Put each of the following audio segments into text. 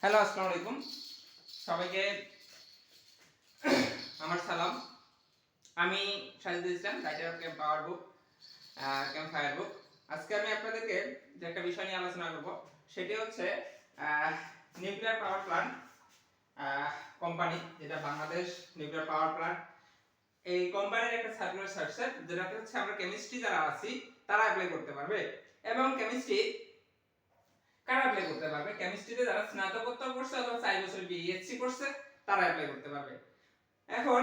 Hello, আসসালামু আলাইকুম। সবাইকে আমার সালাম। আমি Sajidul Islam, writer of camp power book, campfire book. আজকে আমি আপনাদেরকে যে একটা বিষয় নিয়ে আলোচনা করব সেটি হচ্ছে নিউক্লিয়ার পাওয়ার প্ল্যান্ট কোম্পানি, যেটা বাংলাদেশ নিউক্লিয়ার পাওয়ার প্ল্যান্ট। এই কোম্পানির একটা সার্কুলার ছাড়ছে, যেটাতে হচ্ছে আমরা কেমিস্ট্রি যারা আছি তারা অ্যাপ্লাই করতে পারবে। এবং কেমিস্ট্রি কারা অ্যাপ্লাই করতে পারবে? কেমিস্ট্রিতে যারা স্নাতকোত্তর করছে অথবা 4 বছর বিএসসি করছে তারা অ্যাপ্লাই করতে পারবে। এখন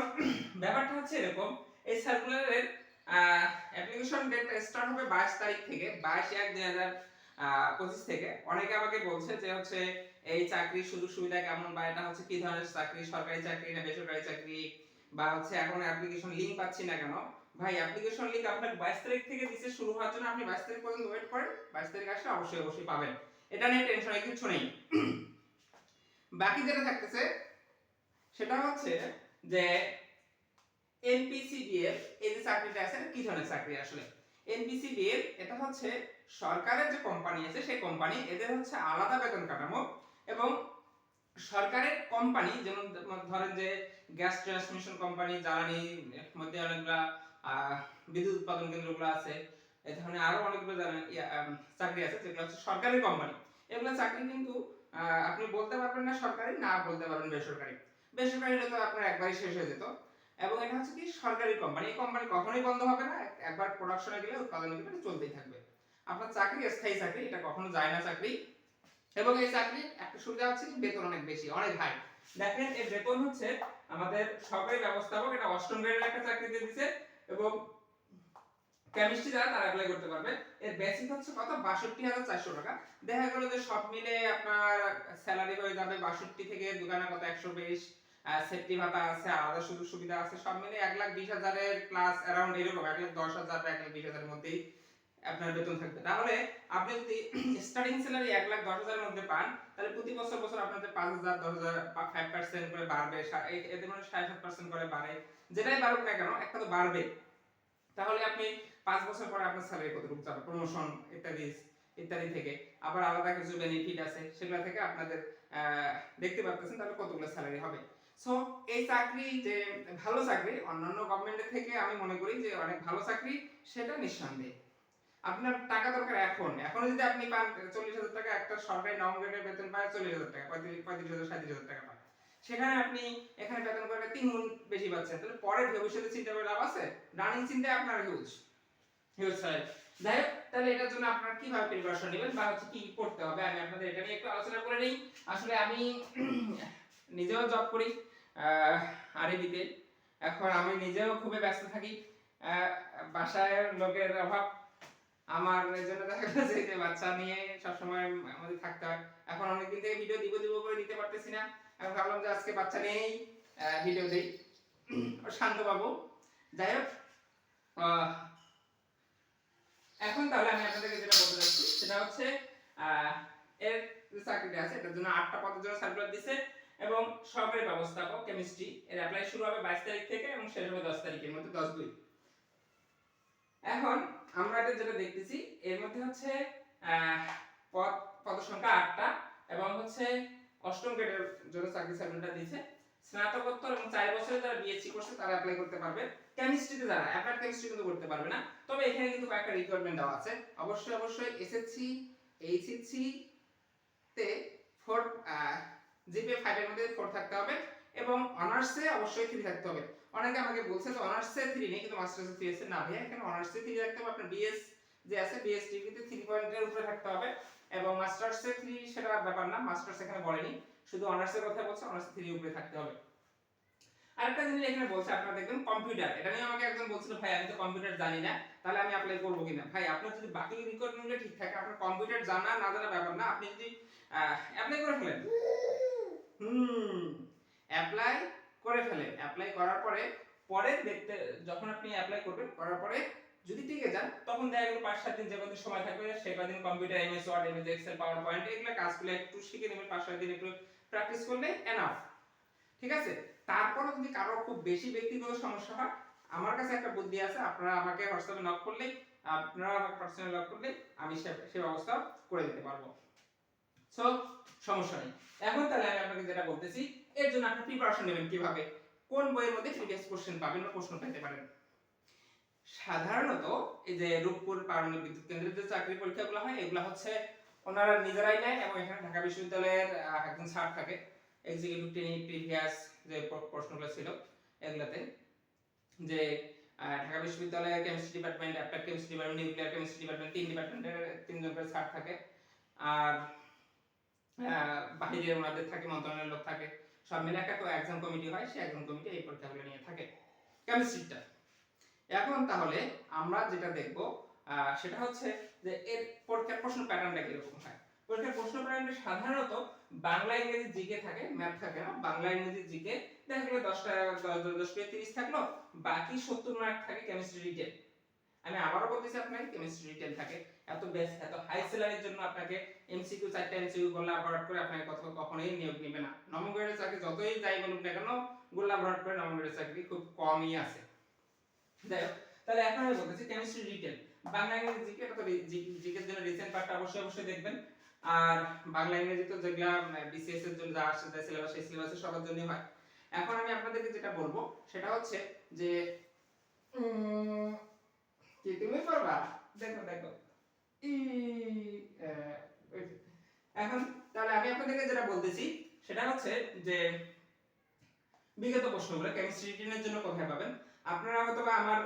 ব্যাপারটা হচ্ছে এরকম, এই সার্কুলারের অ্যাপ্লিকেশন ডেট স্টার্ট হবে 22 তারিখ থেকে, 22/1/2025 থেকে। অনেকে আমাকে বলছে যে হচ্ছে এই চাকরির সুযোগ সুবিধা কেমন, বা এটা হচ্ছে কি ধরনের চাকরি, সরকারি চাকরি না বেসরকারি চাকরি, বা হচ্ছে এখন অ্যাপ্লিকেশন লিংক পাচ্ছি না কেন। ভাই, অ্যাপ্লিকেশন লিংক আপনাকে 22 তারিখ থেকে দিতে শুরু হওয়ার জন্য আপনি 22 তারিখ পর্যন্ত ওয়েট করেন। 22 তারিখ আসলে অবশ্যই পাবেন, এটা নিয়ে টেনশনের কিছু নেই। বাকি যেটা থাকতেছে সেটা হচ্ছে যে এনপিসিবিএল, এই যে চাকরিটা আছে কি ধরনের চাকরি আসলে? এনপিসিবিএল এটা হচ্ছে সরকারের যে কোম্পানি আছে সেই কোম্পানি, এদের হচ্ছে আলাদা বেতন কাঠামো। এবং সরকারের কোম্পানি যেমন ধরেন যে গ্যাস ট্রান্সমিশন কোম্পানি, জ্বালানি মধ্যে অনেকগুলা বিদ্যুৎ উৎপাদন কেন্দ্রগুলো আছে, এই ধরনের আরো অনেকগুলো চাকরি আছে যেগুলো হচ্ছে সরকারি কোম্পানি। এগুলো চাকরি কিন্তু আপনি বলতে পারবেন না সরকারি, না বলতে পারবেন বেসরকারি। বেসরকারি হলে তো আপনার একবারই শেষ হয়ে যেত। এবং এটা হচ্ছে কি সরকারি কোম্পানি, এই কোম্পানি কখনোই বন্ধ হবে না, একবার প্রোডাকশনে গেলে উৎপাদনে গেলে এটা চলতেই থাকবে। আপনার চাকরি স্থায়ী চাকরি, এটা কখনো যায় না চাকরি। এবং এই চাকরির একটা সুবিধা হচ্ছে কি বেতন অনেক বেশি, অনেক হাই। দেখেন এর বেতন হচ্ছে আমাদের সরকারি ব্যবস্থাপক, এটা 8ম গ্রেডের একটা চাকরি দিয়ে দিয়েছে। এবং কেমিস্ট্রি যারা তারা অ্যাপ্লাই করতে পারবে। এর বেসিক হচ্ছে কত? ৬২,৪০০ টাকা। দেখা গেল যে সব মিলে আপনার স্যালারি হয়ে যাবে ৬২ থেকে দোকানে কত ১২০, সেফটি ভাতা আছে, আলাদা সুযোগ সুবিধা আছে, সব মিলে ১,২০,০০০ এর প্লাস অ্যারাউন্ড এরকম ১,১০,০০০ বা ১,২০,০০০ এর মধ্যেই আপনার বেতন থাকবে। তাহলে আপনি যদি স্টার্টিং স্যালারি ১,১০,০০০ এর মধ্যে পান, তাহলে প্রতি বছর আপনাদের ৫,০০০, ১০,০০০ 5% করে বাড়বে, এতে মানে ৭.৫% করে বাড়ে। যেটাই বাড়ুক না কেন একটা তো বাড়বে। তাহলে আপনি 5 বছর পরে আপনার স্যালারি কতটুকু যাবে, প্রমোশন ইত্যাদি ইত্যাদি থেকে আবার আলাদা কিছু বেনিফিট আছে, সেগুলো থেকে আপনাদের দেখতে পাচ্ছেন তাহলে কতগুলো স্যালারি হবে। সো এই চাকরি যে ভালো চাকরি, অন্যান্য গভর্নমেন্টের থেকে আমি মনে করি যে অনেক ভালো চাকরি, সেটা নিঃসন্দেহে। আপনার টাকা দরকার এখন যদি আপনি পান 40,০০০ টাকা, একটা সরকারি নবম গ্রেডের বেতন পায় 40,০০০ টাকা, 35,000 37,000 টাকা পায়। সেখানে আপনি এখানে বেতন করে 3 গুণ বেশি পাচ্ছেন, তাহলে পরে ভবিষ্যতে চিন্তা করে লাভ আছে? রানিং চিন্তায় আপনার হিউজ হিউজ স্যালারি। যাই হোক, তাহলে এটার জন্য আপনারা কিভাবে প্রিপারেশন নেবেন বা হচ্ছে কি করতে হবে আমি আপনাদের এটা নিয়ে একটু আলোচনা করে নেই। আসলে আমি নিজেও জব করি আরবিতে। এখন আমি নিজেও খুবই ব্যস্ত থাকি, বাসায় লোকের অভাব, আমার এজন্য দেখা যাচ্ছে যে বাচ্চা নিয়ে সবসময় আমাদের থাকতে হয়। এখন অনেকদিন থেকে ভিডিও দিব করে দিতে পারতেছি না। আমি ভাবলাম যে আজকে বাচ্চা নিয়েই ভিডিও দেই, শান্ত পাবো। যাই হোক, এখন তাহলে আমি আপনাদেরকে যেটা বলতে যাচ্ছি সেটা হচ্ছে এর যে চাকরিটা আছে এটার জন্য 8টা পদের জন্য সার্কুলার দিছে। এবং সরকারি ব্যবস্থাপক কেমিস্ট্রি, এর অ্যাপ্লাই শুরু হবে 22 তারিখ থেকে এবং শেষ হবে 10 তারিখের মধ্যে, 10/2। এখন আমরা এটা যেটা দেখতেছি এর মধ্যে হচ্ছে পদ সংখ্যা 8টা এবং হচ্ছে 8ম গ্রেডের জন্য চাকরি সার্কুলারটা দিয়েছে। স্নাতকোত্তর এবং 4 বছরের যারা বিএসসি করছে তারা অ্যাপ্লাই করতে পারবে। কেমিস্ট্রিতে যারা অ্যাপ্লাইড কেমিস্ট্রি কিন্তু করতে পারবে না, তবে এখানে কিন্তু কয়েকটা রিকোয়ারমেন্ট দেওয়া আছে। অবশ্যই এসএসসি, এইচএসসি তে 4 জিপিএ 5 এর মধ্যে 4 থাকতে হবে এবং অনার্সে অবশ্যই 3 থাকতে হবে। অনেকে আমাকে বলছে যে অনার্সে 3 নেই কিন্তু মাস্টার্সে 3 আছে। না ভাইয়া, এখানে অনার্সে 3 রাখতে হবে, আপনার বিএস যে আছে বিএস ডিগ্রিতে 3 পয়েন্টের উপরে থাকতে হবে। এবং মাস্টার্সে 3 সেটা ব্যাপার না, মাস্টার্স এখানে বলেনি, শুধু অনার্সের কথা বলছে, অনার্সে 3 উপরে থাকতে হবে। আরেকটা জিনিস এখানে বলছে, আপনারা দেখবেন কম্পিউটার, এটা নিয়ে আমাকে একজন বলছিল ভাই আমি তো কম্পিউটার জানি না, তাহলে আমি অ্যাপ্লাই করব কিনা? ভাই, আপনার যদি বাকি রিকোয়ারমেন্টগুলো ঠিক থাকে, আপনার কম্পিউটার জানা না জানা ব্যাপার না, আপনি যদি অ্যাপ্লাই করে ফেলেন, অ্যাপ্লাই করে ফেলেন, অ্যাপ্লাই করার পরে পরে দেখতে যখন আপনি অ্যাপ্লাই করবেন, করার পরে যদি টিকে যান তখন দেখা গেল 5-7 দিন যে কদিন সময় থাকবে সে কদিন computer, MS word, MS excel, power point এগুলো কাজগুলো একটু শিখে নেবেন, 5-7 দিন একটু প্র্যাকটিস করলে এনাফ। ঠিক আছে? তারপরে যদি কারো খুব বেশি ব্যক্তিগত সমস্যা হয়, আমার কাছে একটা বুদ্ধি আছে, আপনারা আমাকে হোয়াটসঅ্যাপে নক করলেই, আপনারা আমাকে পার্সোনালি নক করলেই আমি সে ব্যবস্থা করে দিতে পারবো। সো সমস্যা নেই। এখন তাহলে আমি আপনাকে যেটা বলতেছি, এর জন্য আপনি প্রিপারেশন নেবেন কিভাবে, কোন বইয়ের মধ্যে প্রিভিয়াস কোশ্চেন পাবেন বা প্রশ্ন পেতে পারেন। সাধারণত এই যে রূপপুর পারমাণবিক বিদ্যুৎ কেন্দ্রের যে চাকরি পরীক্ষাগুলো হয়, এগুলো হচ্ছে ওনারা নিজেরাই নেয় এবং এখানে ঢাকা বিশ্ববিদ্যালয়ের একজন স্যার থাকে, এক্সিকিউটিভ ট্রেনিং প্রিভিয়াস যে প্রশ্নগুলো ছিল এগুলাতে, যে ঢাকা বিশ্ববিদ্যালয়ের chemistry department, applied chemistry department, nuclear chemistry department, তিন ডিপার্টমেন্টের তিনজন করে স্যার থাকে। আর বাহিরে ওনাদের থাকে, মন্ত্রণালয়ের লোক থাকে, সব মিলে একটা এক্সাম কমিটি হয়, সেই এক্সাম কমিটি এই পরীক্ষাগুলো নিয়ে থাকে কেমিস্ট্রিটা। এখন তাহলে আমরা যেটা দেখব সেটা হচ্ছে যে এর পরীক্ষার প্রশ্ন প্যাটার্নটা কিরকম হয়। পরীক্ষার প্রশ্ন প্যাটার্নটা সাধারণত বাংলা ইংরেজি জিকে থাকে, ম্যাথ থাকে না। বাংলা ইংরেজি জিকে দেখা গেল 10 করে 30 থাকলো, বাকি 70 মার্ক থাকে কেমিস্ট্রি রিটেন। আমি আবারও বলতেছি আপনাকে, কেমিস্ট্রি রিটেন থাকে। এত হাই স্যালারির জন্য আপনাকে এমসিকিউ 4টা এমসিকিউ গোল্লা ভরাট করে আপনাকে কখনোই নিয়োগ নেবে না। নবম গ্রেডের চাকরি যতই যাই বলুক না কেন, গোল্লা ভরাট করে নবম গ্রেডের চাকরি খুব কমই আছে। যাই হোক, তাহলে এখন আমি বলতেছি কেমিস্ট্রি রিটেন, বাংলা ইংরেজি জিকে, এটা তো জিকের জন্য রিসেন্ট পার্টটা অবশ্যই দেখবেন। আর বাংলা ইংরেজি তো যেগুলা বিসিএস এর জন্য যা আসছে, যা সিলেবাস, সেই সিলেবাসে সবার জন্যই হয়। এখন আমি আপনাদেরকে যেটা বলবো সেটা হচ্ছে যে কি তুমি পারবা, দেখো দেখো এখন তাহলে আমি আপনাদেরকে যেটা বলতেছি সেটা হচ্ছে যে বিগত প্রশ্নগুলো কেমিস্ট্রি রিটেনের জন্য কোথায় পাবেন। আপনারা হয়তোবা আমার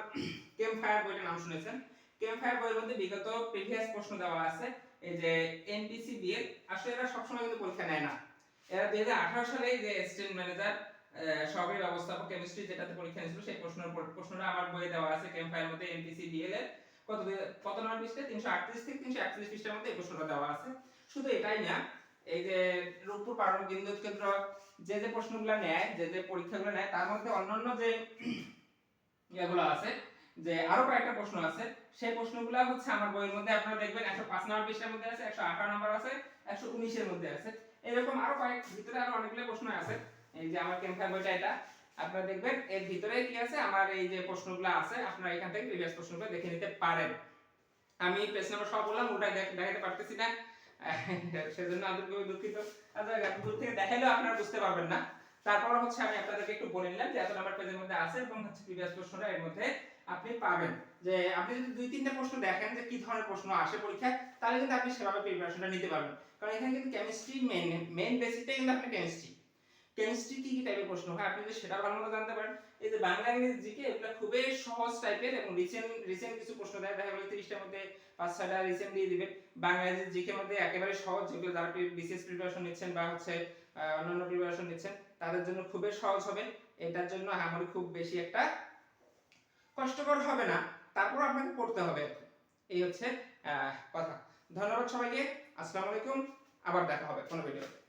কেম ফায়ার বইটার নাম শুনেছেন। কেম ফায়ার বইয়ের মধ্যে বিগত প্রিভিয়াস প্রশ্ন দেওয়া আছে। এই যে এনপিসি দিয়ে, আসলে এরা সবসময় কিন্তু পরীক্ষা নেয় না। এরা 2018 সালে যে অ্যাসিস্ট্যান্ট ম্যানেজার সহকারী ব্যবস্থাপক কেমিস্ট্রি যেটাতে পরীক্ষা নিয়েছিল, সেই প্রশ্নটা আমার বইয়ে দেওয়া আছে কেম ফায়ার মধ্যে। এনপিসি ডিএল এর কত নম্বর পৃষ্ঠায়, 338 থেকে 341 পৃষ্ঠার মধ্যে এই প্রশ্নটা দেওয়া আছে। শুধু এটাই না, এই যে রূপপুর পারমাণবিক বিদ্যুৎ কেন্দ্র যে প্রশ্নগুলো নেয়, যে পরীক্ষাগুলো নেয়, তার মধ্যে অন্যান্য যে এগুলো আছে, যে আরো কয়েকটা প্রশ্ন আছে, সেই প্রশ্নগুলো হচ্ছে আমার বইয়ের মধ্যে আপনারা দেখবেন 105 নম্বর পৃষ্ঠার মধ্যে আছে, 118 নম্বর আছে, 119 এর মধ্যে আছে। এরকম আরো ভিতরে আরো অনেকগুলো প্রশ্ন আছে। এই যে আমার কেমফায়ার বইটা, এটা আপনারা দেখবেন, এর ভিতরে কি আছে, আমার এই যে প্রশ্নগুলো আছে, আপনারা এখান থেকে প্রিভিয়াস প্রশ্নগুলো দেখে নিতে পারেন। আমি পেজ নাম্বার সব বললাম, ওটা দেখাতে পারতেছি না, সেজন্য আন্তরিকভাবে দুঃখিত। আচ্ছা, দূর থেকে দেখাইলেও আপনারা বুঝতে পারবেন না। তারপর হচ্ছে আমি আপনাদেরকে একটু বলে নিলাম যে এত নাম্বার পেজের মধ্যে আছে এবং হচ্ছে প্রিভিয়াস প্রশ্নটা এর মধ্যে আপনি পাবেন। যে আপনি যদি 2-3টা প্রশ্ন দেখেন যে কি ধরনের প্রশ্ন আসে পরীক্ষায়, তাহলে কিন্তু আপনি সেভাবে প্রিপারেশনটা নিতে পারবেন। কারণ এখানে কিন্তু কেমিস্ট্রি মেইন বেসিকটাই কিন্তু আপনি কেমিস্ট্রি কি কি টাইপের প্রশ্ন হয় আপনি যদি সেটা ভালো মতো জানতে পারেন। এই যে বাংলা ইংরেজি জিকে, এগুলো খুবই সহজ টাইপের এবং রিসেন্ট কিছু প্রশ্ন দেয়, দেখা গেল 30টার মধ্যে 5-6টা রিসেন্ট দিয়ে দিবে। বাংলা ইংরেজি জিকে মধ্যে একেবারে সহজ, যেগুলো যারা বিসিএস প্রিপারেশন নিচ্ছেন বা হচ্ছে অন্যান্য প্রিপারেশন নিচ্ছেন, তাদের জন্য খুবই সহজ হবে। এটার জন্য আমার খুব বেশি একটা কষ্টকর হবে না, তারপর আপনাকে পড়তে হবে। এই হচ্ছে কথা। ধন্যবাদ সবাইকে। আসসালামু আলাইকুম। আবার দেখা হবে কোনো ভিডিও।